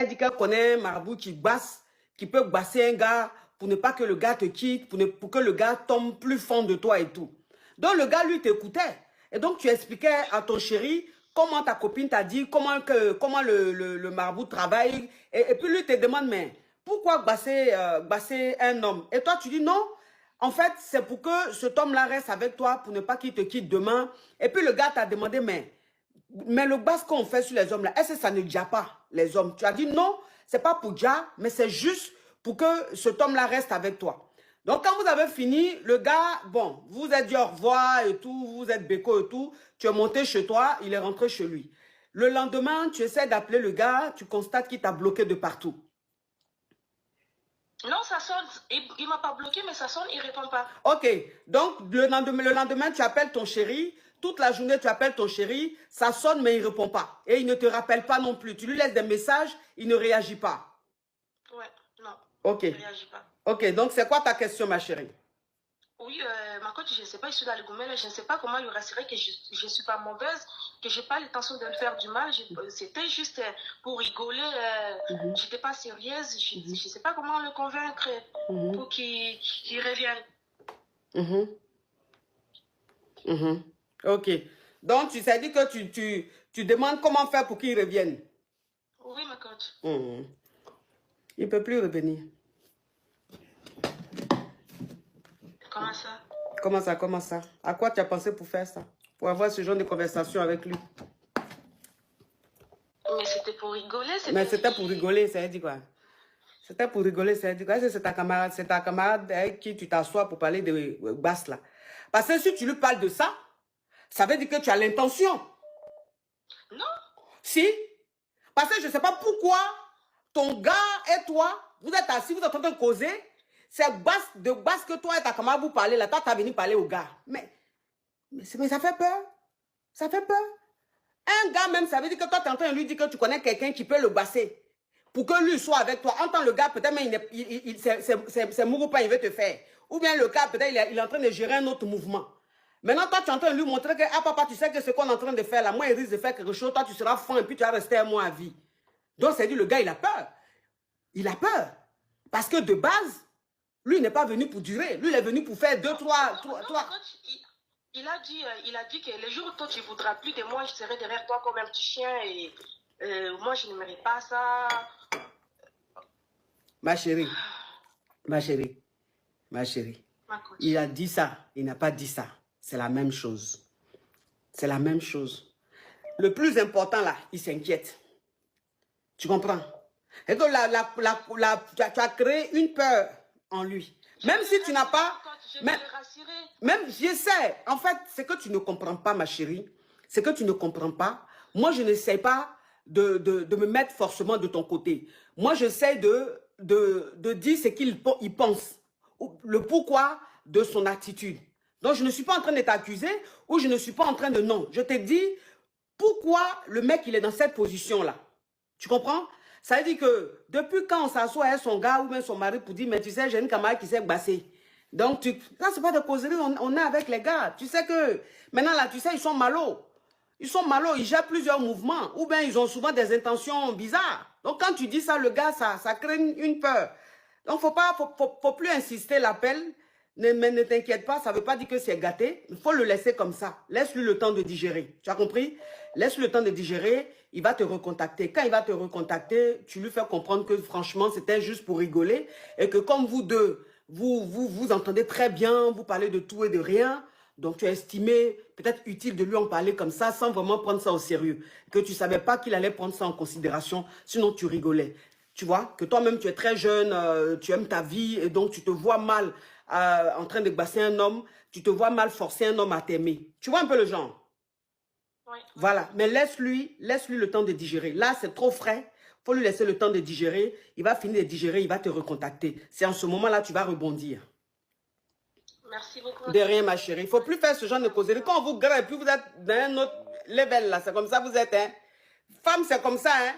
Elle dit qu'elle connaît un marabout qui basse, qui peut basser un gars pour ne pas que le gars te quitte, pour que le gars tombe plus fond de toi et tout. Donc le gars, lui, t'écoutait. Et donc tu expliquais à ton chéri comment ta copine t'a dit, comment le marabout travaille. Et puis lui te demande, mais pourquoi basser un homme? Et toi, tu dis non. En fait, c'est pour que cet homme-là reste avec toi, pour ne pas qu'il te quitte demain. Et puis le gars t'a demandé, mais le bas qu'on fait sur les hommes là, est-ce que ça ne dia pas les hommes? Tu as dit non, c'est pas pour dia, mais c'est juste pour que cet homme là reste avec toi. Donc quand vous avez fini, le gars, bon, vous êtes dit au revoir et tout, vous êtes béco et tout, tu es monté chez toi, il est rentré chez lui. Le lendemain, tu essaies d'appeler le gars, tu constates qu'il t'a bloqué de partout. Non, ça sonne, il ne m'a pas bloqué, mais ça sonne, il ne répond pas. Ok, donc le lendemain, tu appelles ton chéri, toute la journée, tu appelles ton chéri, ça sonne, mais il ne répond pas. Et il ne te rappelle pas non plus. Tu lui laisses des messages, il ne réagit pas. Ouais, non. Ok. Il ne réagit pas. Ok, donc c'est quoi ta question, ma chérie? Oui, ma coach, je ne sais pas, je suis dans le gourmet, je ne sais pas comment lui rassurer que je ne suis pas mauvaise, que je n'ai pas l'intention de lui faire du mal. C'était juste pour rigoler. Je n'étais pas sérieuse. Je ne sais pas comment le convaincre pour qu'il revienne. Ok. Donc, tu t'es dit que tu demandes comment faire pour qu'il revienne. Oui, ma coach. Il ne peut plus revenir. Comment ça? Comment ça? À quoi tu as pensé pour faire ça? Pour avoir ce genre de conversation avec lui? Mais c'était pour rigoler. Mais c'était pour rigoler, ça veut dire quoi? C'était pour rigoler, ça veut dire quoi? C'est ta camarade avec qui tu t'assois pour parler de basse là. Parce que si tu lui parles de ça, ça veut dire que tu as l'intention. Non. Si. Parce que je ne sais pas pourquoi ton gars et toi, vous êtes assis, vous êtes en train de causer. C'est de basse que toi et ta camarade vous parlez là. Toi, tu as venu parler au gars. Mais ça fait peur. Ça fait peur. Un gars même, ça veut dire que toi, tu es en train de lui dire que tu connais quelqu'un qui peut le basser. Pour que lui soit avec toi. Entends le gars, peut-être même c'est Mouroupa, il veut te faire. Ou bien le gars, peut-être il est en train de gérer un autre mouvement. Maintenant, toi, tu es en train de lui montrer que, ah papa, tu sais que ce qu'on est en train de faire là, moi, il risque de faire quelque chose, toi, tu seras franc et puis tu vas rester à moi à vie. Donc, c'est dit, le gars, il a peur. Il a peur. Parce que de base, lui, il n'est pas venu pour durer. Lui, il est venu pour faire deux, trois. Il a dit que le jour où toi, tu ne voudras plus de moi, je serai derrière toi comme un petit chien et moi, je n'aimerais pas ça. Ma chérie, il a dit ça, il n'a pas dit ça. C'est la même chose. C'est la même chose. Le plus important là, il s'inquiète. Tu comprends? Et donc tu as créé une peur en lui. Même si tu n'as pas... Même, je sais. En fait, c'est que tu ne comprends pas, ma chérie. C'est que tu ne comprends pas. Moi, je n'essaie pas de me mettre forcément de ton côté. Moi, j'essaie de dire ce qu'il pense. Le pourquoi de son attitude. Donc, je ne suis pas en train de t'accuser ou je ne suis pas en train de... Non, je te dis pourquoi le mec, il est dans cette position-là. Tu comprends? Ça veut dire que depuis quand on s'assoit avec son gars ou même son mari pour dire, mais tu sais, j'ai une camarade qui s'est bassée. Donc, là, c'est pas de causerie, on est avec les gars. Tu sais que, maintenant, là, tu sais, ils sont malos. Ils sont malos, ils gèrent plusieurs mouvements. Ou bien, ils ont souvent des intentions bizarres. Donc, quand tu dis ça, le gars, ça crée une peur. Donc, faut plus insister l'appel. Mais ne t'inquiète pas, ça ne veut pas dire que c'est gâté. Il faut le laisser comme ça. Laisse-lui le temps de digérer. Tu as compris? Laisse-lui le temps de digérer. Il va te recontacter. Quand il va te recontacter, tu lui fais comprendre que franchement, c'était juste pour rigoler. Et que comme vous deux, vous entendez très bien, vous parlez de tout et de rien. Donc, tu as estimé peut-être utile de lui en parler comme ça, sans vraiment prendre ça au sérieux. Que tu ne savais pas qu'il allait prendre ça en considération, sinon tu rigolais. Tu vois, que toi-même, tu es très jeune, tu aimes ta vie, et donc tu te vois mal en train de basser un homme, tu te vois mal forcer un homme à t'aimer. Tu vois un peu le genre? Oui. Voilà, mais laisse-lui le temps de digérer. Là, c'est trop frais. Il faut lui laisser le temps de digérer. Il va finir de digérer, il va te recontacter. C'est en ce moment-là tu vas rebondir. Merci beaucoup. De rien, ma chérie. Il ne faut plus faire ce genre de causerie. Quand on vous grave et puis vous êtes dans un autre level, là, c'est comme ça vous êtes. Hein? Femme, c'est comme ça. Hein?